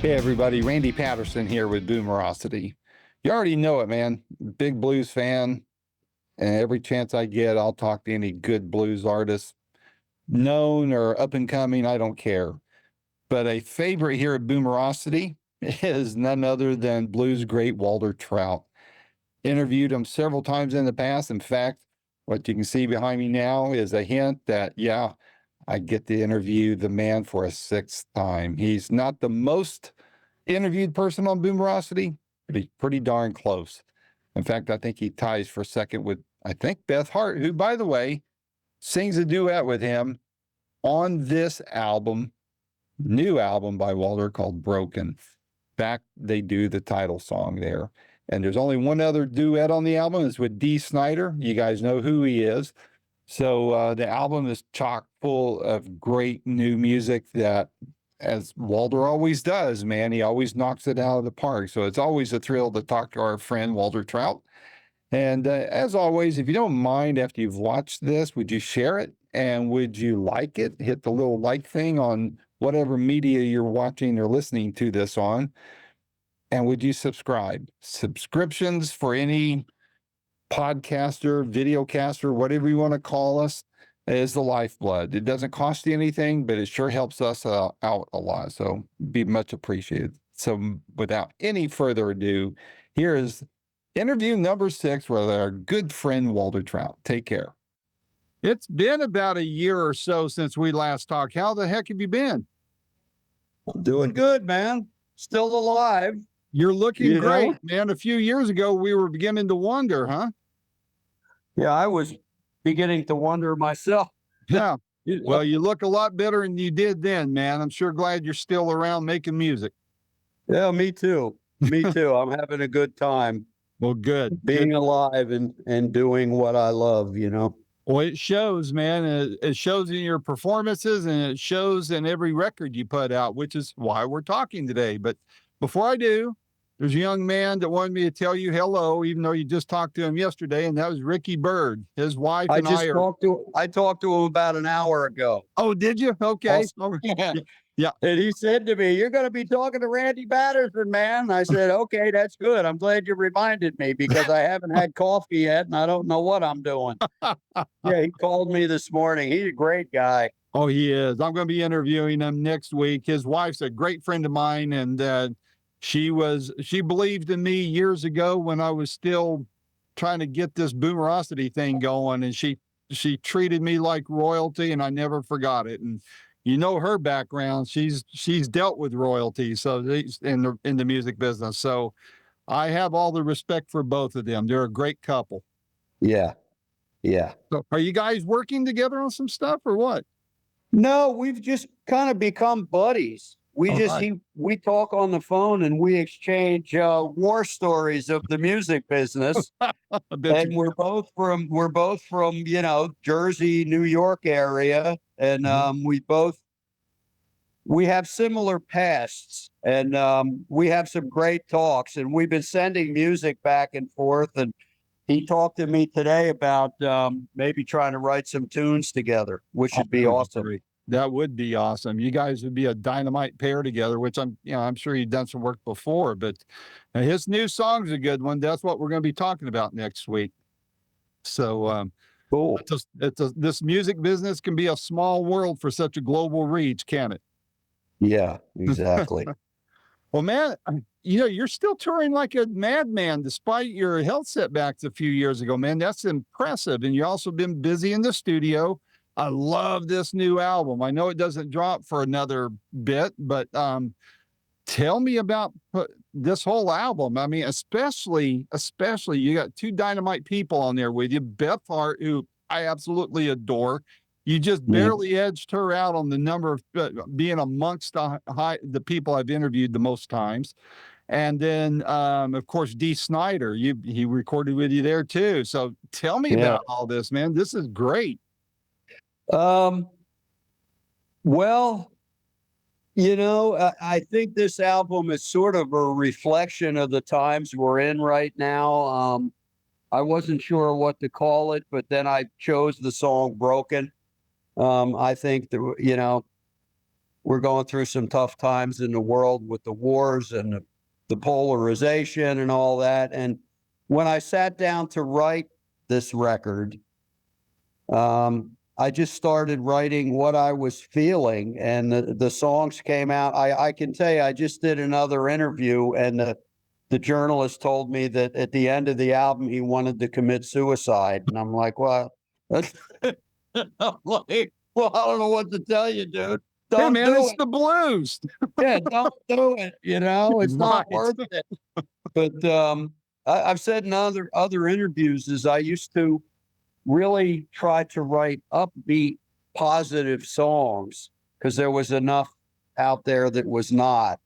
Hey everybody, Randy Patterson here with Boomerocity. You already know it, man. Big blues fan, and every chance I get, I'll talk to any good blues artist, known or up and coming, I don't care. But a favorite here at Boomerocity is none other than blues great Walter Trout. Interviewed him several times in the past. In fact, what you can see behind me now is a hint that, yeah, I get to interview the man for a sixth time. He's not the most interviewed person on Boomerocity, but he's pretty darn close. In fact, I think he ties for second with, I think, Beth Hart, who, by the way, sings a duet with him on this album, new album by Walter called Broken. In fact, they do the title song there. And there's only one other duet on the album. It's with Dee Snider. You guys know who he is. So the album is chock full of great new music that, as Walter always does, man, he always knocks it out of the park. So it's always a thrill to talk to our friend Walter Trout. And as always, if you don't mind, after you've watched this, would you share it? And would you like it? Hit the little like thing on whatever media you're watching or listening to this on. And would you subscribe? Subscriptions for any podcaster, videocaster, whatever you want to call us, is the lifeblood. It doesn't cost you anything, but it sure helps us out a lot. So be much appreciated. So without any further ado, here is interview number 6 with our good friend Walter Trout. Take care. It's been about a year or so since we last talked. How the heck have you been? Doing good, man. Still alive. You're looking great, man. A few years ago, we were beginning to wonder, huh? Yeah, I was beginning to wonder myself. Yeah. Well, you look a lot better than you did then, man. I'm sure glad you're still around making music. Yeah, me too. Me too. I'm having a good time. Well, good. Being alive and doing what I love, you know. Well, it shows, man. It shows in your performances and it shows in every record you put out, which is why we're talking today. But before I do, there's a young man that wanted me to tell you hello, even though you just talked to him yesterday, and that was Ricky Bird. His wife and I talked to him about an hour ago. Oh, did you? Okay. Yeah. And he said to me, "You're going to be talking to Randy Patterson, man." I said, "Okay, that's good. I'm glad you reminded me because I haven't had coffee yet and I don't know what I'm doing." Yeah, he called me this morning. He's a great guy. Oh, he is. I'm going to be interviewing him next week. His wife's a great friend of mine, and she believed in me years ago when I was still trying to get this Boomerocity thing going, and she treated me like royalty, and I never forgot it. And you know her background; she's dealt with royalty, so in the music business. So I have all the respect for both of them. They're a great couple. Yeah, yeah. So are you guys working together on some stuff or what? No, we've just kind of become buddies. We talk on the phone and we exchange war stories of the music business. And we're both from Jersey, New York area, and we have similar pasts, and we have some great talks, and we've been sending music back and forth. And he talked to me today about maybe trying to write some tunes together, which would be awesome. Great. That would be awesome. You guys would be a dynamite pair together, which I'm sure you've done some work before, but his new song's a good one. That's what we're going to be talking about next week. So, cool. This music business can be a small world for such a global reach, can it? Yeah, exactly. Well, man, you're still touring like a madman despite your health setbacks a few years ago, man. That's impressive. And you've also been busy in the studio. I love this new album. I know it doesn't drop for another bit, but tell me about this whole album. I mean, especially you got 2 dynamite people on there with you. Beth Hart, who I absolutely adore. You just barely edged her out on the number of being amongst the people I've interviewed the most times. And then, of course, Dee Snider, he recorded with you there too. So tell me about all this, man. This is great. Well, I think this album is sort of a reflection of the times we're in right now. I wasn't sure what to call it, but then I chose the song Broken. I think we're going through some tough times in the world with the wars and the polarization and all that. And when I sat down to write this record, I just started writing what I was feeling, and the songs came out. I can tell you, I just did another interview, and the journalist told me that at the end of the album, he wanted to commit suicide. And I'm like, well, I'm like, well, I don't know what to tell you, dude. Hey, Don't man, do it's it. the blues. Yeah, don't do it. You know, it's not Right. worth it. But I've said in other interviews is I used to really try to write upbeat, positive songs because there was enough out there that was not.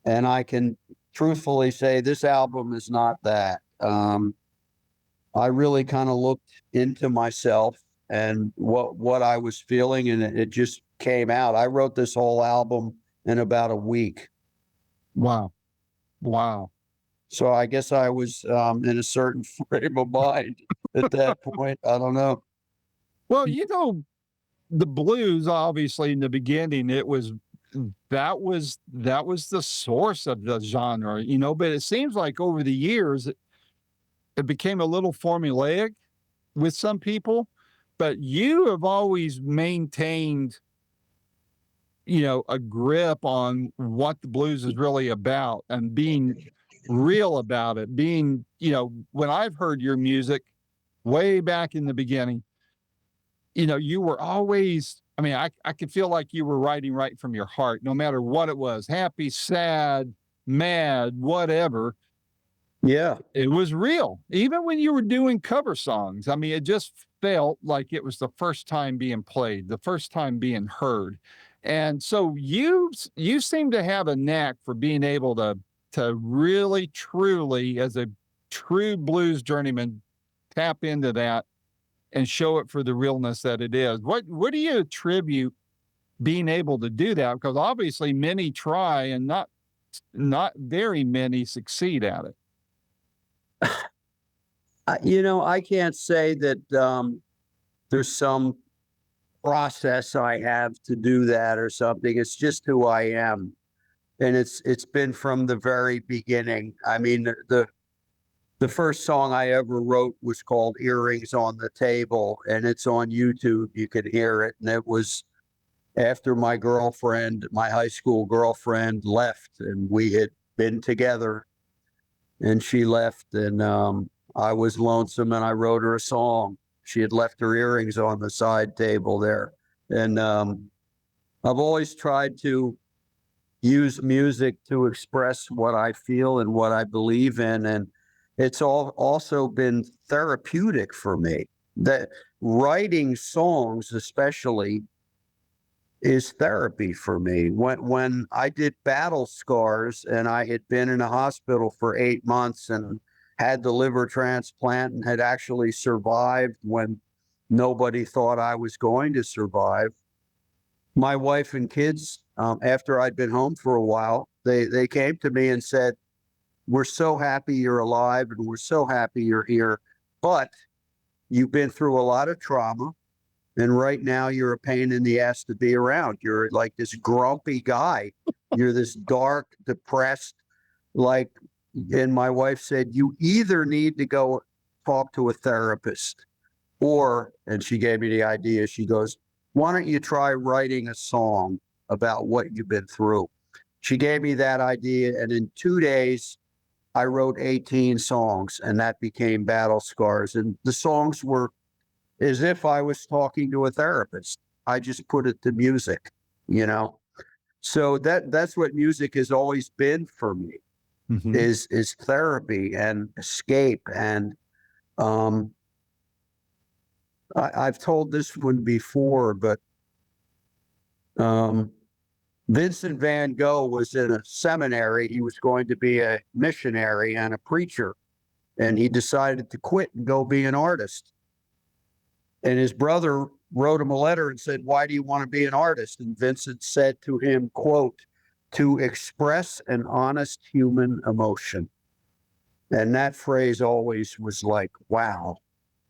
And I can truthfully say this album is not that. I really kind of looked into myself and what I was feeling, and it just came out. I wrote this whole album in about a week. Wow. Wow. So I guess I was in a certain frame of mind at that point. I don't know. Well, the blues, obviously, in the beginning, that was the source of the genre, but it seems like over the years, it became a little formulaic with some people, but you have always maintained, a grip on what the blues is really about and being real about it. When I've heard your music way back in the beginning, you were always, I mean, I could feel like you were writing right from your heart, no matter what it was, happy, sad, mad, whatever. Yeah. It was real. Even when you were doing cover songs, I mean, it just felt like it was the first time being played, the first time being heard. And so you seem to have a knack for being able to really, truly, as a true blues journeyman, tap into that and show it for the realness that it is. What do you attribute being able to do that? Because obviously many try and not very many succeed at it. I can't say that there's some process I have to do that or something. It's just who I am. And it's been from the very beginning. I mean, the first song I ever wrote was called Earrings on the Table, and it's on YouTube. You can hear it. And it was after my high school girlfriend left, and we had been together, and she left, and I was lonesome, and I wrote her a song. She had left her earrings on the side table there. And I've always tried to use music to express what I feel and what I believe in. And it's also been therapeutic for me. That writing songs, especially, is therapy for me. When I did Battle Scars and I had been in a hospital for 8 months and had the liver transplant and had actually survived when nobody thought I was going to survive, my wife and kids, after I'd been home for a while, they came to me and said, "We're so happy you're alive and we're so happy you're here, but you've been through a lot of trauma. And right now you're a pain in the ass to be around. You're like this grumpy guy. You're this dark, depressed, like," and my wife said, "You either need to go talk to a therapist and she gave me the idea. She goes, "Why don't you try writing a song about what you've been through?" She gave me that idea. And in 2 days, I wrote 18 songs, and that became Battle Scars. And the songs were as if I was talking to a therapist. I just put it to music, you know? So that's what music has always been for me, Mhm. is therapy and escape. And I've told this one before, but Vincent van Gogh was in a seminary. He was going to be a missionary and a preacher, and he decided to quit and go be an artist. And his brother wrote him a letter and said, "Why do you want to be an artist?" And Vincent said to him, quote, "To express an honest human emotion." And that phrase always was like, wow,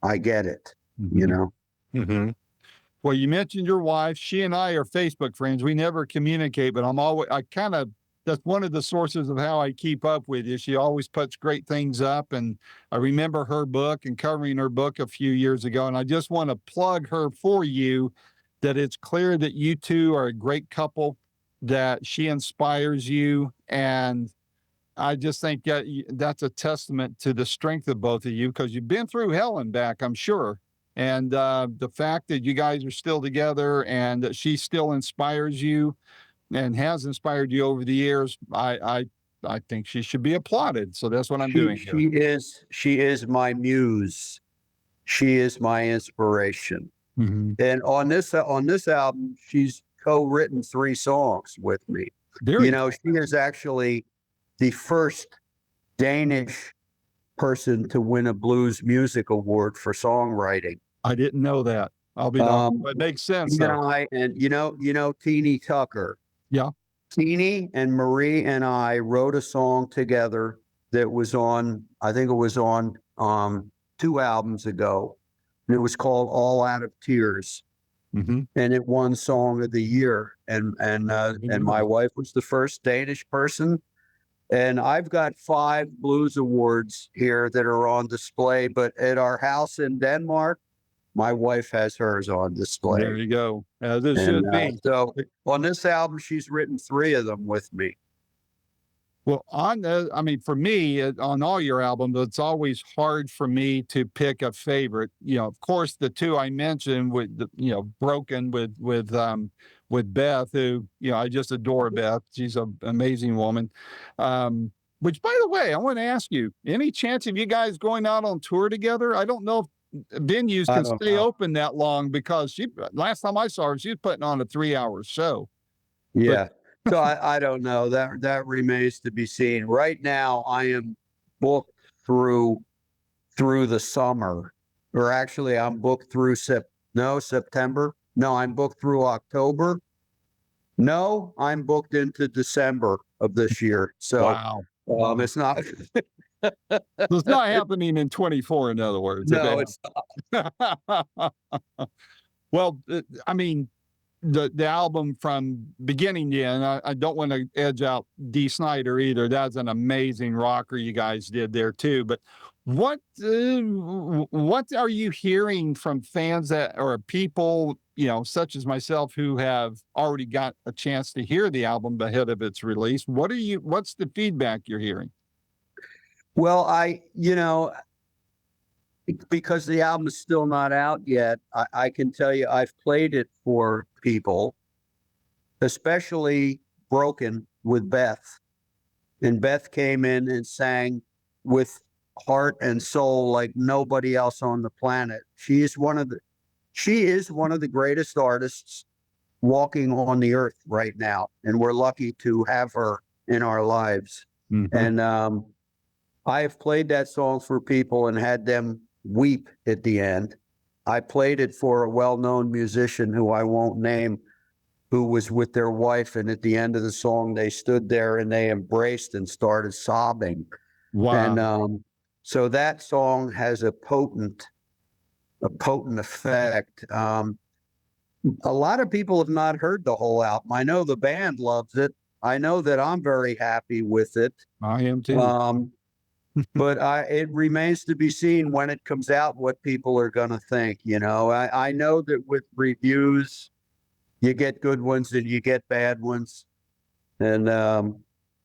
I get it, you know? Mhm. Well, you mentioned your wife. She and I are Facebook friends. We never communicate, but that's one of the sources of how I keep up with you. She always puts great things up. And I remember her book and covering her book a few years ago. And I just want to plug her for you, that it's clear that you two are a great couple, that she inspires you. And I just think that that's a testament to the strength of both of you, because you've been through hell and back, I'm sure. And the fact that you guys are still together and that she still inspires you and has inspired you over the years, I think she should be applauded. So that's what I'm doing here. She is my muse. She is my inspiration. Mhm. And on this album, she's co-written 3 songs with me. Very You know, she is actually the first Danish person to win a blues music award for songwriting. I didn't know that. I'll be darned. It makes sense, She and though. I, and you know Teeny Tucker. Yeah. Teeny and Marie and I wrote a song together that was on, I think it was on 2 albums ago. And it was called All Out of Tears. Mhm. And it won Song of the Year. And my wife was the first Danish person. And I've got 5 blues awards here that are on display, but at our house in Denmark, my wife has hers on display. There you go. As it should be. So on this album, she's written 3 of them with me. Well, for me, on all your albums, it's always hard for me to pick a favorite. Of course, the 2 I mentioned with Broken with Beth, who, I just adore Beth. She's an amazing woman. Which, by the way, I want to ask you, any chance of you guys going out on tour together? I don't know if venues can stay open that long, because last time I saw her, she was putting on a 3-hour show. Yeah. So I don't know. That remains to be seen. Right now, I am booked through the summer, or actually, I'm booked through September. No, I'm booked through October. No, I'm booked into December of this year. So Wow. it's not. So it's not happening in 24, in other words. No, it's not. Well, the album from beginning to end, I don't want to edge out Dee Snider either. That's an amazing rocker you guys did there too. But what are you hearing from fans that, or people, such as myself, who have already got a chance to hear the album ahead of its release? What's the feedback you're hearing? Well, because the album is still not out yet, I can tell you I've played it for people, especially Broken with Beth. And Beth came in and sang with heart and soul like nobody else on the planet. She is one of the greatest artists walking on the earth right now. And we're lucky to have her in our lives. Mm-hmm. And I have played that song for people and had them weep at the end. I played it for a well-known musician who I won't name, who was with their wife, and at the end of the song, they stood there and they embraced and started sobbing. Wow. And so that song has a potent effect. A lot of people have not heard the whole album. I know the band loves it. I know that I'm very happy with it. I am too. But it remains to be seen when it comes out what people are going to think. I know that with reviews, you get good ones and you get bad ones. And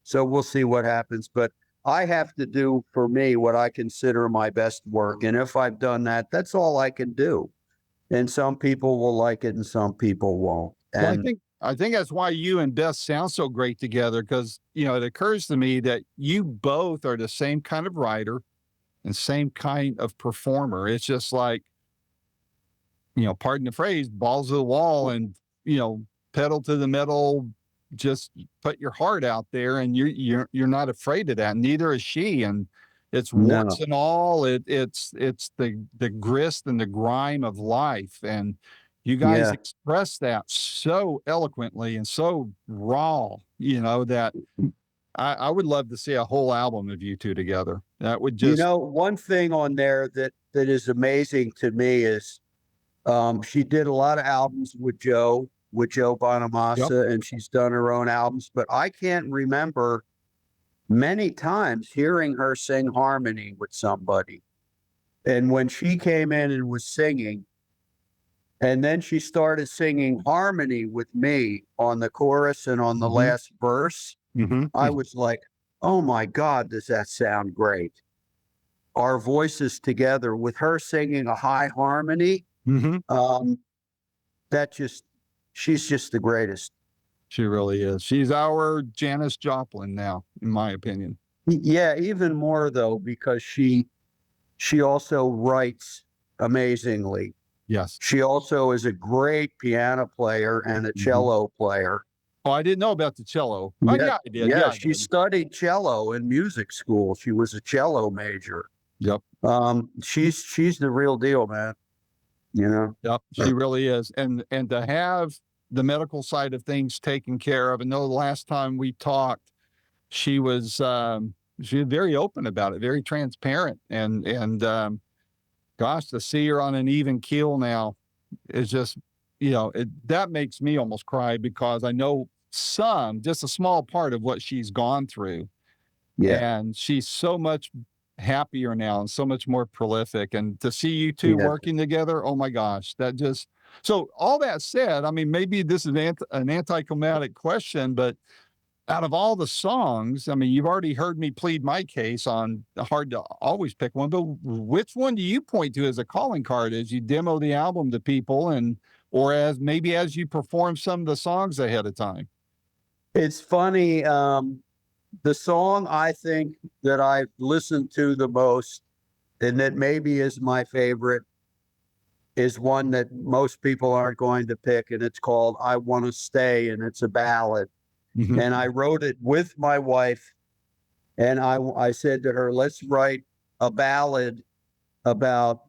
so we'll see what happens. But I have to do, for me, what I consider my best work. And if I've done that, that's all I can do. And some people will like it and some people won't. And well, I think that's why you and Beth sound so great together, because, it occurs to me that you both are the same kind of writer and same kind of performer. It's just like, pardon the phrase, balls to the wall and, pedal to the metal, just put your heart out there, and you're not afraid of that. Neither is she. And it's warts and all. It's the grist and the grime of life. And you guys express that so eloquently and so raw, that I would love to see a whole album of you two together. That would just, one thing on there that is amazing to me is She did a lot of albums with Joe Bonamassa, and she's done her own albums, but I can't remember many times hearing her sing harmony with somebody. And when she came in and was singing, and then she started singing harmony with me on the chorus and on the last verse, I was like, oh my God, does that sound great? Our voices together with her singing a high harmony, she's just the greatest. She really is. She's our Janis Joplin now, in my opinion. Yeah, even more though, because she also writes amazingly. Yes. She also is a great piano player and a cello player. Oh, I didn't know about the cello. Oh, yeah, I did. Yeah, I she did. studied cello in music school. She was a cello major. Yep. She's the real deal, man. You know? Yep, she really is. And to have the medical side of things taken care of. I know the last time we talked, she was very open about it, very transparent. And gosh, to see her on an even keel now is just, that makes me almost cry, because I know just a small part of what she's gone through. Yeah. And she's so much happier now and so much more prolific. And to see you two working together, oh my gosh, so all that said, I mean, maybe this is an anticlimactic question, but out of all the songs, I mean, you've already heard me plead my case on hard to always pick one, but which one do you point to as a calling card as you demo the album to people, or as you perform some of the songs ahead of time? It's funny. The song I think that I've listened to the most, and that maybe is my favorite, is one that most people aren't going to pick, and it's called I Want to Stay, and it's a ballad. And I wrote it with my wife, and I said to her, let's write a ballad about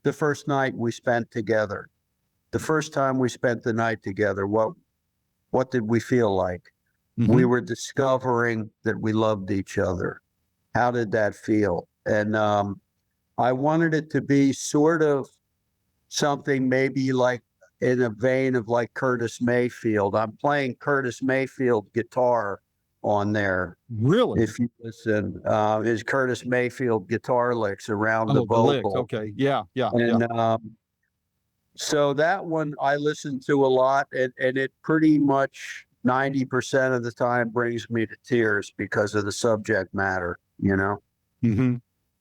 the first night we spent together. The first time we spent the night together, what did we feel like? We were discovering that we loved each other. How did that feel? And I wanted it to be sort of something maybe like in a vein of like Curtis Mayfield. I'm playing Curtis Mayfield guitar on there. Really? If you listen, is Curtis Mayfield guitar licks around the The licks. vocal. Okay. Yeah. And so that one I listen to a lot, and it pretty much 90% of the time brings me to tears because of the subject matter, you know?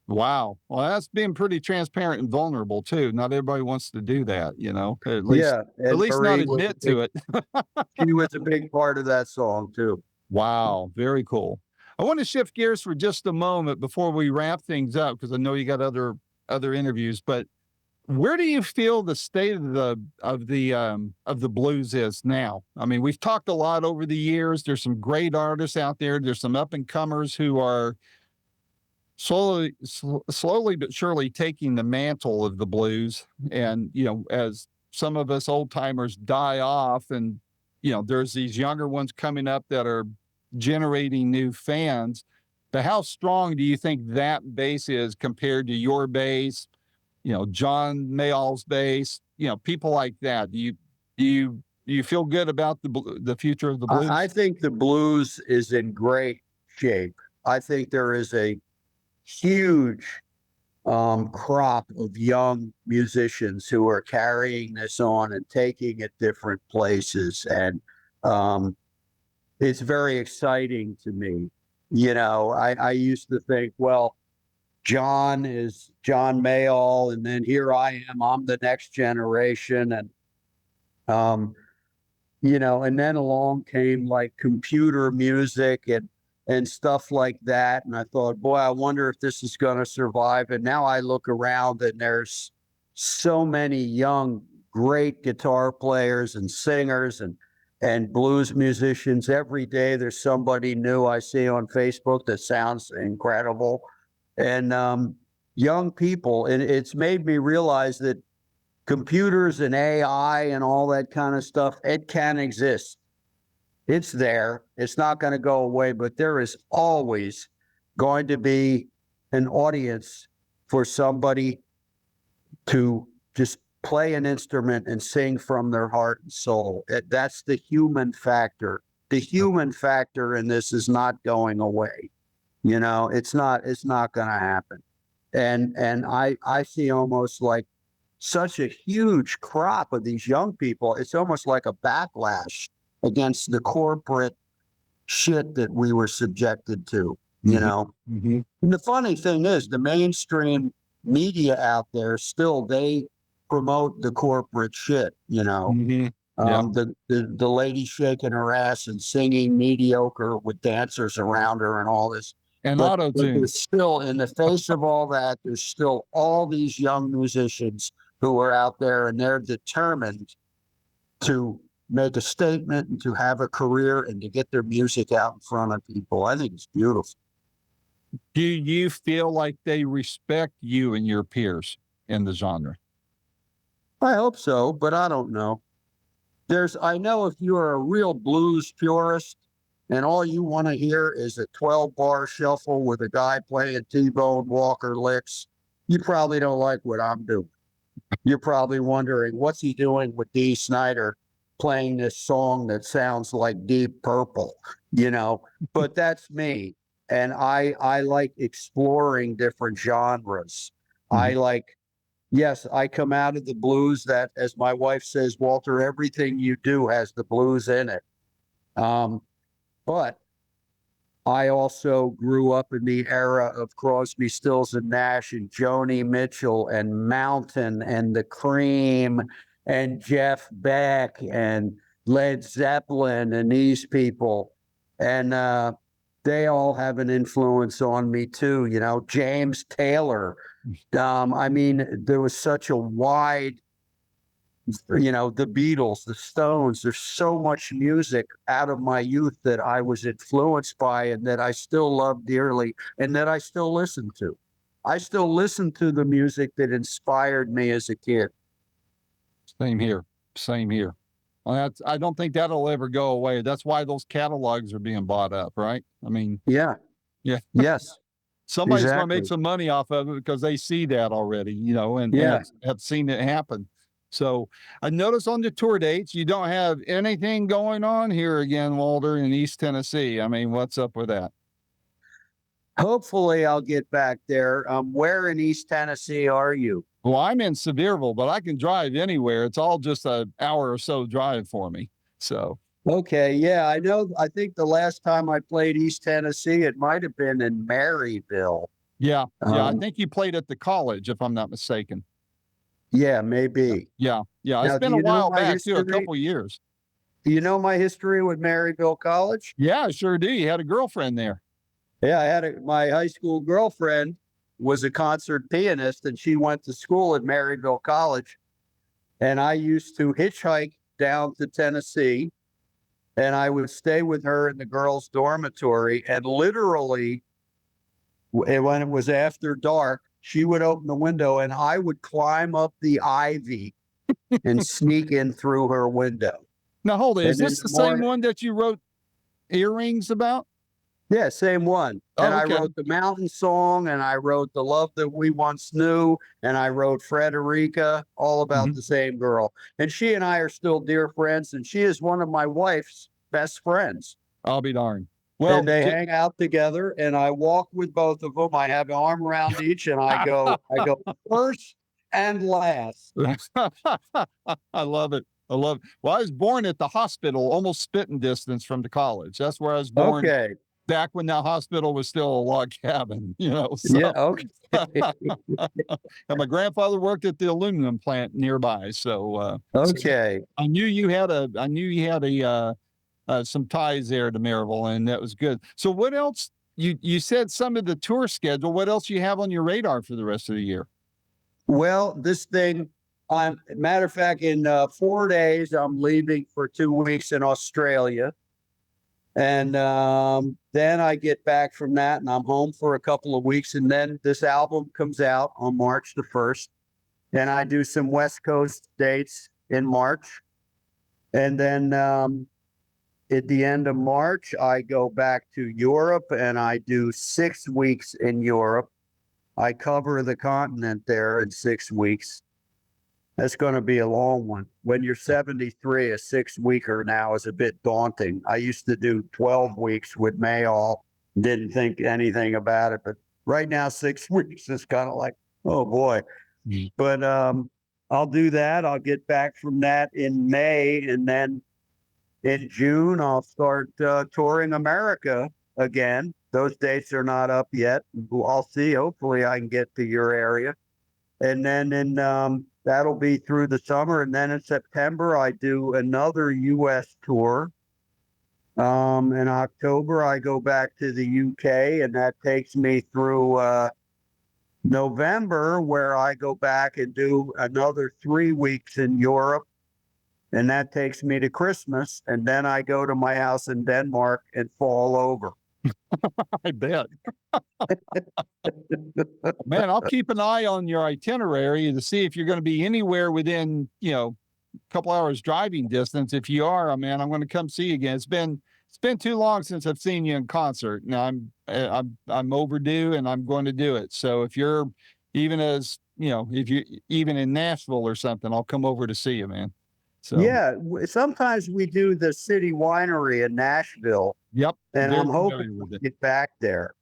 Wow. Well, that's being pretty transparent and vulnerable too. Not everybody wants to do that, at least, at least not admit to it. She was a big part of that song too. Wow. Very cool. I want to shift gears for just a moment before we wrap things up, because I know you got other interviews, but where do you feel the state of the blues is now? I mean, we've talked a lot over the years. There's some great artists out there. There's some up and comers who are slowly but surely taking the mantle of the blues. And, as some of us old timers die off, and, there's these younger ones coming up that are generating new fans. But how strong do you think that base is compared to your base? John Mayall's bass, people like that. Do you feel good about the future of the blues? I think the blues is in great shape. I think there is a huge crop of young musicians who are carrying this on and taking it different places. And it's very exciting to me. I used to think, well, John is John Mayall, and then here I am, I'm the next generation. And, and then along came like computer music and stuff like that. And I thought, boy, I wonder if this is going to survive. And now I look around and there's so many young, great guitar players and singers and blues musicians. Every day there's somebody new I see on Facebook that sounds incredible. And young people, and it's made me realize that computers and AI and all that kind of stuff, it can exist. It's there. It's not going to go away, but there is always going to be an audience for somebody to just play an instrument and sing from their heart and soul. That's the human factor. The human factor in this is not going away. You know, it's not going to happen. And I see almost like such a huge crop of these young people. It's almost like a backlash against the corporate shit that we were subjected to, you know. Mm-hmm. And the funny thing is, the mainstream media out there still, they promote the corporate shit, you know. Mm-hmm. Yeah. The lady shaking her ass and singing mediocre with dancers around her and all this. And But auto-tune. there's still, in the face of all that, there's still all these young musicians who are out there, and they're determined to make a statement and to have a career and to get their music out in front of people. I think it's beautiful. Do you feel like they respect you and your peers in the genre? I hope so, but I don't know. I know if you're a real blues purist and all you want to hear is a 12-bar shuffle with a guy playing T-Bone Walker licks, you probably don't like what I'm doing. You're probably wondering, what's he doing with Dee Snider playing this song that sounds like Deep Purple, you know? But that's me. And I like exploring different genres. Mm-hmm. Yes, I come out of the blues that, as my wife says, Walter, everything you do has the blues in it. But I also grew up in the era of Crosby, Stills and Nash and Joni Mitchell and Mountain and the Cream and Jeff Beck and Led Zeppelin and these people. And they all have an influence on me too. You know, James Taylor. I mean, there was such a wide, you know, the Beatles, the Stones. There's so much music out of my youth that I was influenced by and that I still love dearly and that I still listen to. I still listen to the music that inspired me as a kid. Same here. Same here. Well, I don't think that'll ever go away. That's why those catalogs are being bought up, right? I mean, Yeah. yeah. Yes. Somebody's going to make Exactly. some money off of it because they see that already, you know, and Yeah. have seen it happen. So I noticed on the tour dates, you don't have anything going on here again, Walter, in East Tennessee. I mean, what's up with that? Hopefully I'll get back there. Where in East Tennessee are you? Well, I'm in Sevierville, but I can drive anywhere. It's all just an hour or so drive for me. So, Okay. Yeah, I know. I think the last time I played East Tennessee, it might have been in Maryville. yeah. I think you played at the college, if I'm not mistaken. Yeah, maybe. Yeah. It's Now, been do a you know while my back too, a history? couple years. Do you know my history with Maryville College? Yeah, I sure do. You had a girlfriend there. Yeah, my high school girlfriend was a concert pianist, and she went to school at Maryville College. And I used to hitchhike down to Tennessee, and I would stay with her in the girls' dormitory. And literally, when it was after dark, she would open the window, and I would climb up the ivy and sneak in through her window. Now, hold it. Is And in this the the same morning, one that you wrote Earrings about? yeah, same one. And Oh, I okay. wrote the Mountain Song, and I wrote The Love That We Once Knew, and I wrote Frederica, all about Mhm. the same girl. And she and I are still dear friends, and she is one of my wife's best friends. I'll be darned. And Well, they hang out together, and I walk with both of them. I have an arm around each, and I go first and last. I love it. I love it. Well, I was born at the hospital, almost spitting distance from the college. That's where I was born Okay. back when that hospital was still a log cabin, you know. Yeah. So, Okay. and my grandfather worked at the aluminum plant nearby. So, Okay. I knew you had some ties there to Maryville, and that was good. So, what else? You said some of the tour schedule. What else you have on your radar for the rest of the year? Well, this thing, matter of fact, in 4 days, I'm leaving for 2 weeks in Australia. And then I get back from that and I'm home for a couple of weeks. And then this album comes out on March the 1st. And I do some West Coast dates in March. And then at the end of March, I go back to Europe and I do 6 weeks in Europe. I cover the continent there in 6 weeks. That's going to be a long one. When you're 73, a 6-weeker now is a bit daunting. I used to do 12 weeks with Mayall, didn't think anything about it, but right now 6 weeks is kind of like, oh boy. But I'll do that. I'll get back from that in May, and then in June I'll start touring America again. Those dates are not up yet. I'll see. Hopefully I can get to your area. And then that'll be through the summer. And then in September, I do another U.S. tour. In October, I go back to the UK, and that takes me through November, where I go back and do another 3 weeks in Europe. And that takes me to Christmas. And then I go to my house in Denmark and fall over. I bet. Man, I'll keep an eye on your itinerary to see if you're going to be anywhere within, a couple hours driving distance. If you are, man, I'm going to come see you again. It's been too long since I've seen you in concert. Now I'm overdue, and I'm going to do it. So if you're even if you even in Nashville or something, I'll come over to see you, man. So yeah, sometimes we do the City Winery in Nashville. Yep. And I'm hoping to get back there,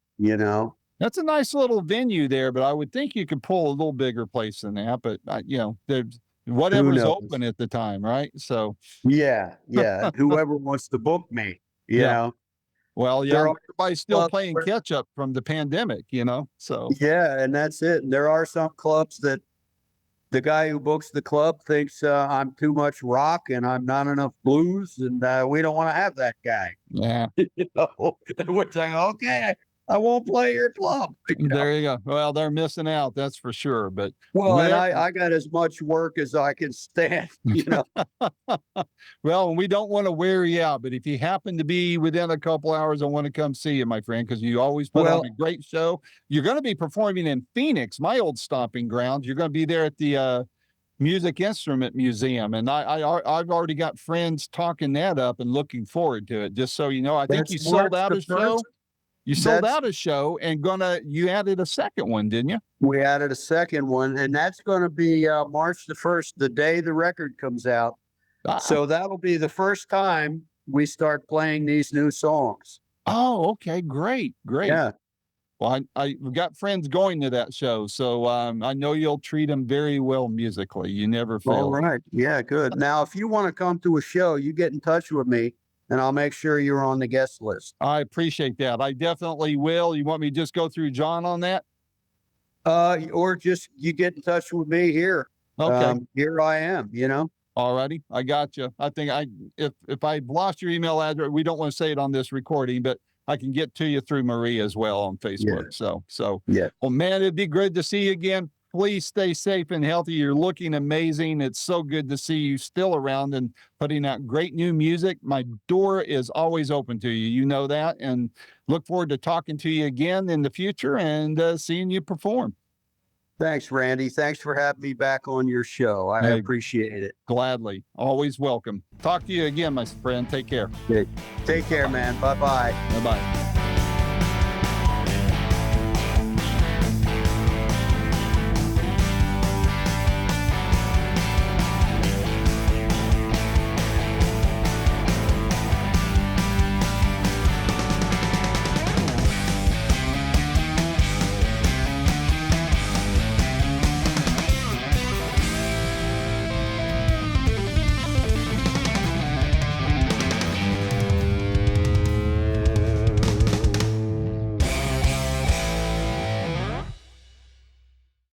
That's a nice little venue there, but I would think you could pull a little bigger place than that. But, there's whatever's open at the time, right? So. Yeah. Whoever wants to book me, you know. Well, yeah, everybody's still playing catch up from the pandemic, so. Yeah, and that's it. And there are some clubs that the guy who books the club thinks I'm too much rock and I'm not enough blues, and we don't want to have that guy. Yeah. Which I go, okay, I won't play your club. There you go. Well, they're missing out, that's for sure. But and I got as much work as I can stand, Well, we don't want to wear you out, but if you happen to be within a couple hours, I want to come see you, my friend, because you always put on a great show. You're going to be performing in Phoenix, my old stomping grounds. You're going to be there at the Music Instrument Museum, and I've already got friends talking that up and looking forward to it. Just so you know, I think you sold out a show. You sold out a show, and you added a second one, didn't you? We added a second one, and that's going to be March the 1st, the day the record comes out. So that'll be the first time we start playing these new songs. Oh, okay. Great. Yeah. Well, I've got friends going to that show, so I know you'll treat them very well musically. You never fail. All right. Yeah, good. Now, if you want to come to a show, you get in touch with me, and I'll make sure you're on the guest list. I appreciate that. I definitely will. You want me to just go through John on that? Or just you get in touch with me here. Okay. Here I am, All righty. I got you. I think if I lost your email address, we don't want to say it on this recording, but I can get to you through Marie as well on Facebook. Yeah. So yeah. Well, man, it'd be good to see you again. Please stay safe and healthy. You're looking amazing. It's so good to see you still around and putting out great new music. My door is always open to you. You know that, and look forward to talking to you again in the future and seeing you perform. Thanks, Randy. Thanks for having me back on your show. I appreciate it. Gladly. Always welcome. Talk to you again, my friend. Take care. Take care, man. Bye-bye. Bye-bye.